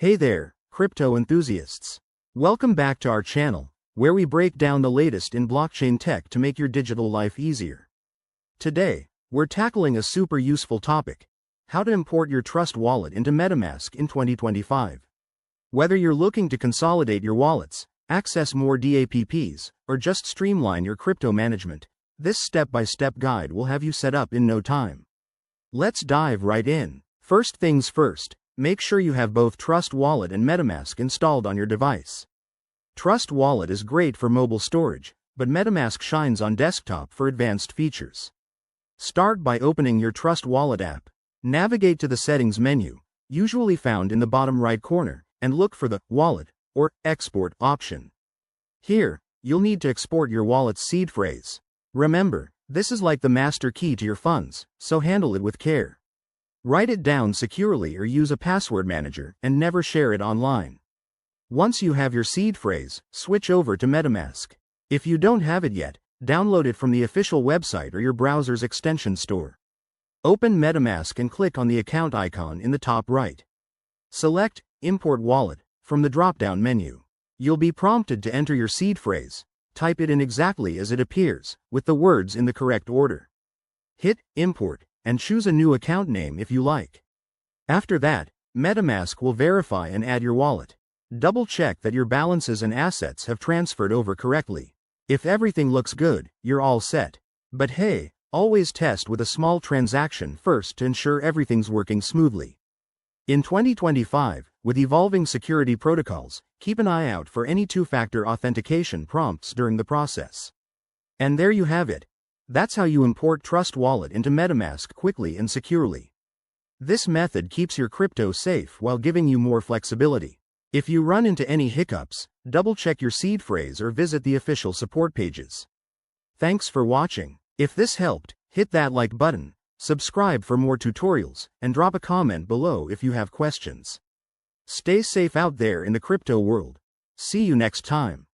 Hey there, crypto enthusiasts. Welcome back to our channel, where we break down the latest in blockchain tech to make your digital life easier. Today, we're tackling a super useful topic: how to import your Trust wallet into Metamask in 2025. Whether you're looking to consolidate your wallets, access more DApps, or just streamline your crypto management, this step-by-step guide will have you set up in no time. Let's dive right in. First things first, make sure you have both Trust Wallet and Metamask installed on your device. Trust Wallet is great for mobile storage, but Metamask shines on desktop for advanced features. Start by opening your Trust Wallet app. Navigate to the Settings menu, usually found in the bottom right corner, and look for the Wallet or Export option. Here, you'll need to export your wallet's seed phrase. Remember, this is like the master key to your funds, so handle it with care. Write it down securely or use a password manager and never share it online. Once you have your seed phrase, switch over to Metamask. If you don't have it yet, download it from the official website or your browser's extension store. Open Metamask and click on the account icon in the top right. Select Import Wallet from the drop-down menu. You'll be prompted to enter your seed phrase. Type it in exactly as it appears, with the words in the correct order. Hit Import and choose a new account name if you like. After that, Metamask will verify and add your wallet. Double-check that your balances and assets have transferred over correctly. If everything looks good, you're all set. But hey, always test with a small transaction first to ensure everything's working smoothly. In 2025, with evolving security protocols, keep an eye out for any two-factor authentication prompts during the process. And there you have it. That's how you import Trust Wallet into Metamask quickly and securely. This method keeps your crypto safe while giving you more flexibility. If you run into any hiccups, double-check your seed phrase or visit the official support pages. Thanks for watching. If this helped, hit that like button, subscribe for more tutorials, and drop a comment below if you have questions. Stay safe out there in the crypto world. See you next time.